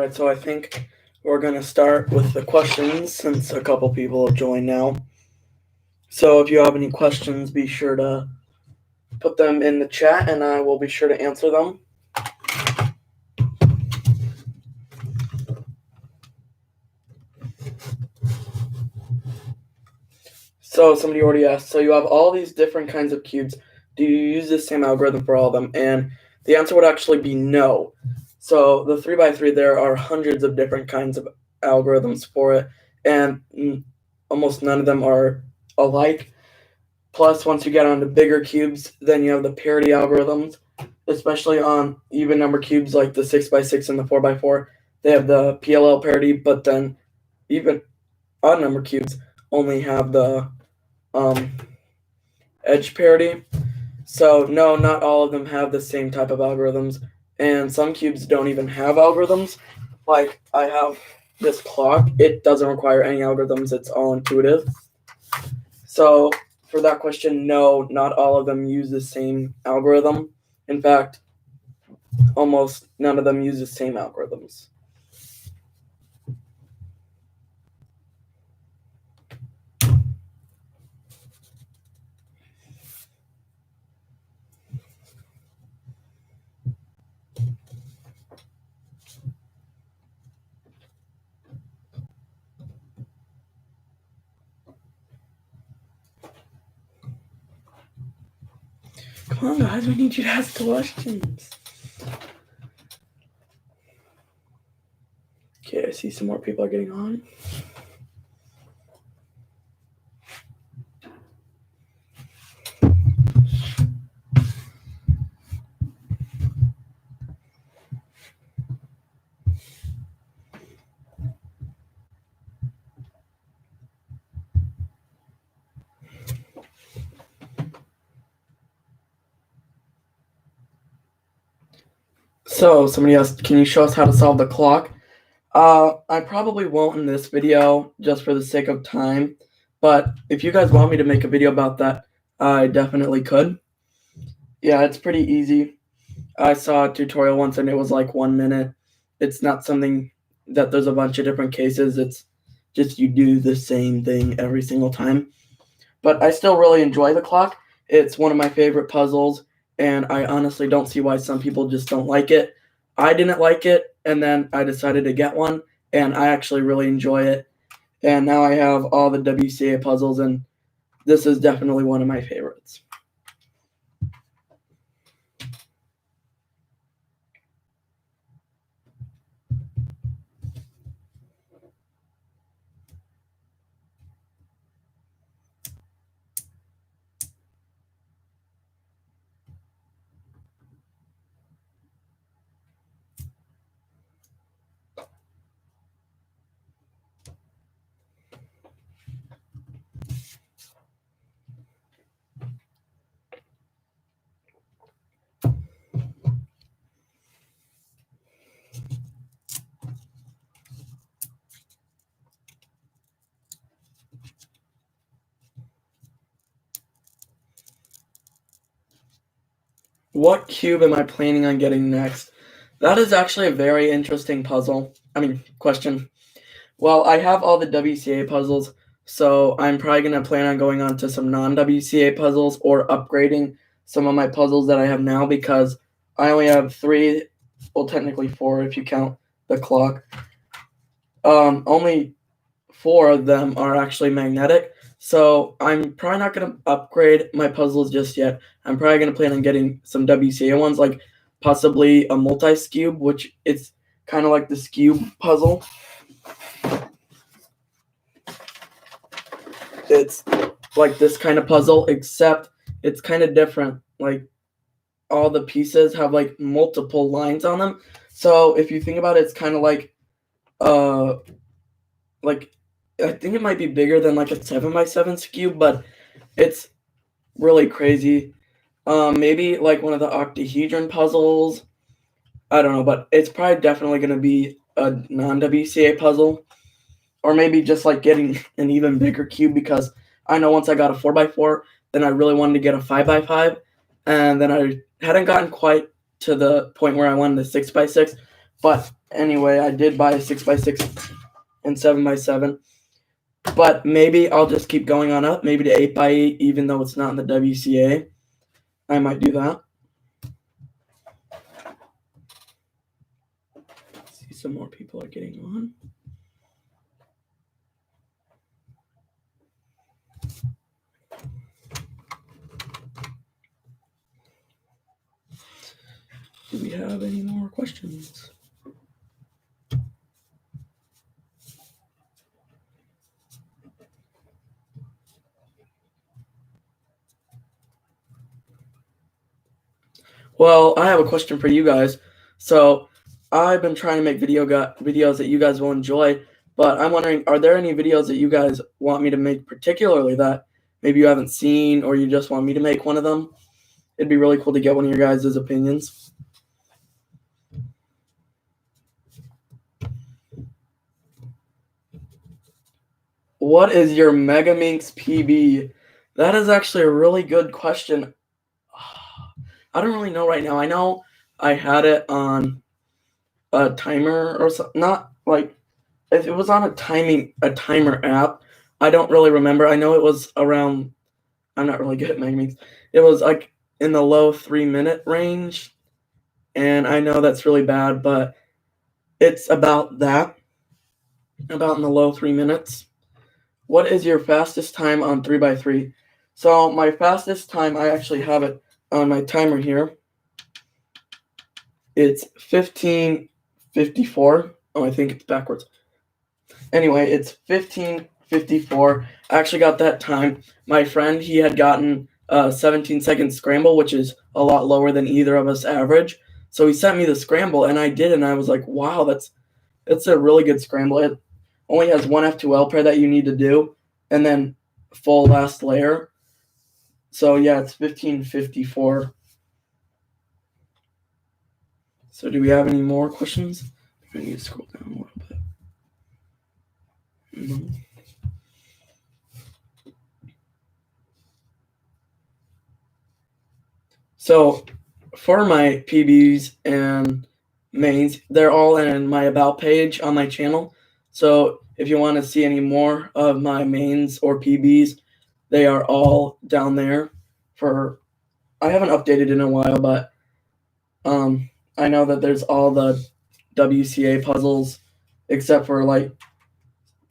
Alright, so I think we're going to start with the questions since a couple people have joined now. So if you have any questions, be sure to put them in the chat and I will be sure to answer them. So somebody already asked, so you have all these different kinds of cubes. Do you use the same algorithm for all of them? And the answer would actually be no. So the 3x3, there are hundreds of different kinds of algorithms for it, and almost none of them are alike. Plus, once you get onto bigger cubes, then you have the parity algorithms, especially on even number cubes like the 6x6 and the 4x4. They have the PLL parity, but then even odd number cubes only have the edge parity. So no, not all of them have the same type of algorithms, and some cubes don't even have algorithms. Like I have this clock, it doesn't require any algorithms, it's all intuitive. So for that question, no, not all of them use the same algorithm. In fact, almost none of them use the same algorithms. Come on, guys, we need you to ask questions. Okay, I see some more people are getting on. So somebody asked, can you show us how to solve the clock? I probably won't in this video just for the sake of time, but if you guys want me to make a video about that, I definitely could. Yeah, it's pretty easy. I saw a tutorial once and it was like 1 minute. It's not something that there's a bunch of different cases. It's just you do the same thing every single time. But I still really enjoy the clock. It's one of my favorite puzzles, and I honestly don't see why some people just don't like it. I didn't like it, and then I decided to get one, and I actually really enjoy it. And now I have all the WCA puzzles, and this is definitely one of my favorites. What cube am I planning on getting next? That is actually a very interesting question. Well, I have all the WCA puzzles, so I'm probably going to plan on going on to some non-WCA puzzles or upgrading some of my puzzles that I have now because I only have 3, well, technically 4 if you count the clock. Only 4 of them are actually magnetic, so I'm probably not going to upgrade my puzzles just yet. I'm probably going to plan on getting some WCA ones, like possibly a multi-scube, which it's kind of like the scube puzzle. It's like this kind of puzzle, except it's kind of different. Like all the pieces have like multiple lines on them. So if you think about it, it's kind of like I think it might be bigger than like a 7x7 cube, but it's really crazy. Maybe like one of the octahedron puzzles. I don't know, but it's probably definitely going to be a non-WCA puzzle. Or maybe just like getting an even bigger cube because I know once I got a 4x4, then I really wanted to get a 5x5. And then I hadn't gotten quite to the point where I wanted a 6x6. But Anyway, I did buy a 6x6 and 7x7, but maybe I'll just keep going on up, maybe to 8x8, even though it's not in the WCA. I might do that. See, some more people are getting on. Do we have any more questions? Well, I have a question for you guys. So, I've been trying to make videos that you guys will enjoy, but I'm wondering, are there any videos that you guys want me to make particularly that maybe you haven't seen, or you just want me to make one of them? It'd be really cool to get one of your guys' opinions. What is your Megaminx PB? That is actually a really good question. I don't really know right now. I know I had it on a timer or something. Not like if it was on a timer app. I don't really remember. I know it was around. I'm not really good at Megaminx. It was like in the low 3-minute range, and I know that's really bad, but it's about that, about in the low 3 minutes. What is your fastest time on 3x3? So my fastest time, I actually have it on my timer here. It's 15:54. Oh, I think it's backwards. Anyway, it's 15:54. I actually got that time. My friend, he had gotten a 17-second scramble, which is a lot lower than either of us average. So he sent me the scramble, and I did, and I was like, wow, that's a really good scramble. It only has one F2L pair that you need to do, and then full last layer. So yeah, it's 15:54. So do we have any more questions? I need to scroll down a little bit. No. So for my PBs and mains, they're all in my about page on my channel. So if you want to see any more of my mains or PBs, they are all down there. I haven't updated in a while, but I know that there's all the WCA puzzles except for like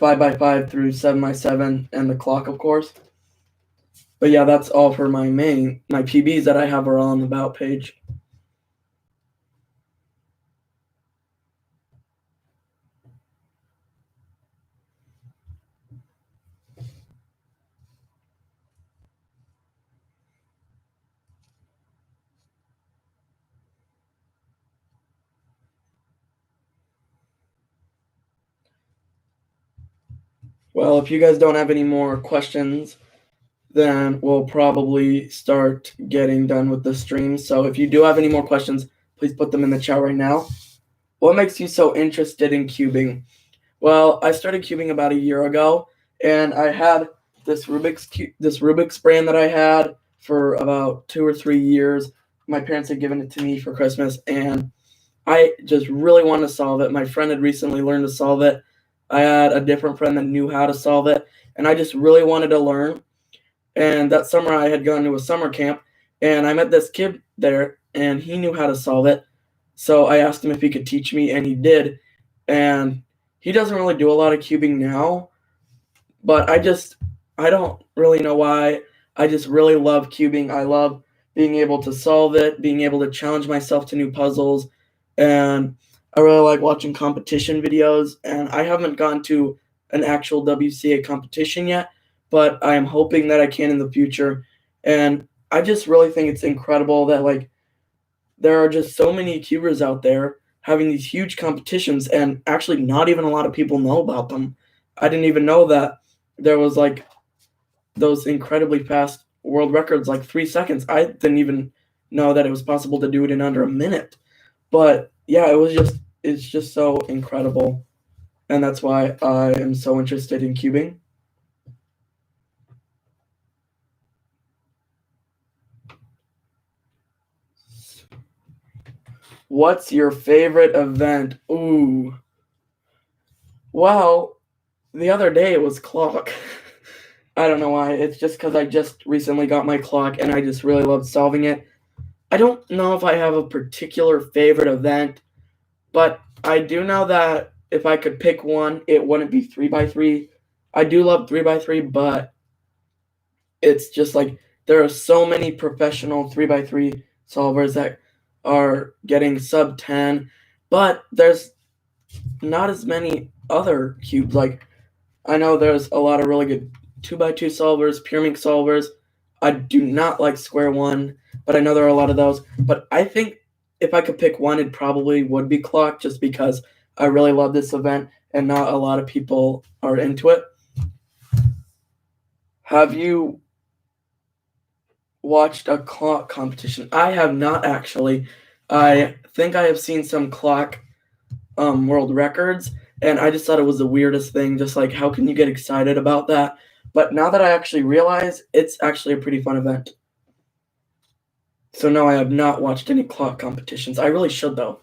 5x5 through 7x7 and the clock, of course. But yeah, that's all for my PBs that I have are all on the about page. Well, if you guys don't have any more questions, then we'll probably start getting done with the stream. So if you do have any more questions, please put them in the chat right now. What makes you so interested in cubing? Well, I started cubing about a year ago, and I had this Rubik's brand that I had for about 2 or 3 years. My parents had given it to me for Christmas, and I just really wanted to solve it. My friend had recently learned to solve it. I had a different friend that knew how to solve it, and I just really wanted to learn. And that summer, I had gone to a summer camp, and I met this kid there, and he knew how to solve it. So I asked him if he could teach me, and he did. And he doesn't really do a lot of cubing now, but I don't really know why. I just really love cubing. I love being able to solve it, being able to challenge myself to new puzzles, and I really like watching competition videos. And I haven't gone to an actual WCA competition yet, but I am hoping that I can in the future. And I just really think it's incredible that like there are just so many cubers out there having these huge competitions, and actually not even a lot of people know about them. I didn't even know that there was like those incredibly fast world records, like 3 seconds. I didn't even know that it was possible to do it in under a minute. But yeah, it's just so incredible. And that's why I am so interested in cubing. What's your favorite event? Ooh. Well, the other day it was clock. I don't know why. It's just because I just recently got my clock and I just really loved solving it. I don't know if I have a particular favorite event, but I do know that if I could pick one, it wouldn't be 3x3. I do love 3x3, but it's just like there are so many professional 3x3 solvers that are getting sub 10, but there's not as many other cubes. Like, I know there's a lot of really good 2x2 solvers, pyramid solvers. I do not like square one, but I know there are a lot of those. But I think if I could pick one, it probably would be clock, just because I really love this event and not a lot of people are into it. Have you watched a clock competition? I have not, actually. I think I have seen some clock world records, and I just thought it was the weirdest thing. Just like, how can you get excited about that? But now that I actually realize, it's actually a pretty fun event. So no, I have not watched any clock competitions. I really should, though.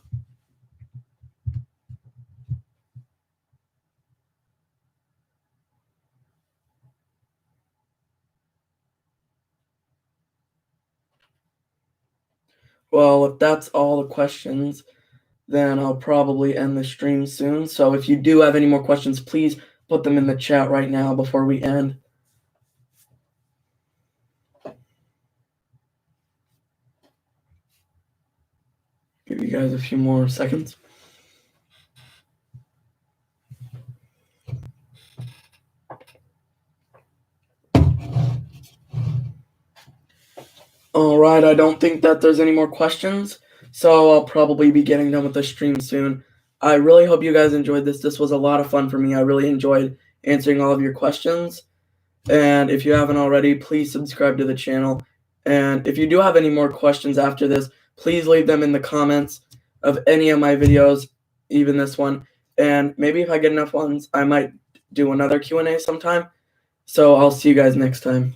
Well, if that's all the questions, then I'll probably end the stream soon. So if you do have any more questions, please put them in the chat right now before we end. Give you guys a few more seconds. Alright, I don't think that there's any more questions, so I'll probably be getting done with the stream soon. I really hope you guys enjoyed this. This was a lot of fun for me. I really enjoyed answering all of your questions. And if you haven't already, please subscribe to the channel. And if you do have any more questions after this, please leave them in the comments of any of my videos, even this one. And maybe if I get enough ones, I might do another Q&A sometime. So I'll see you guys next time.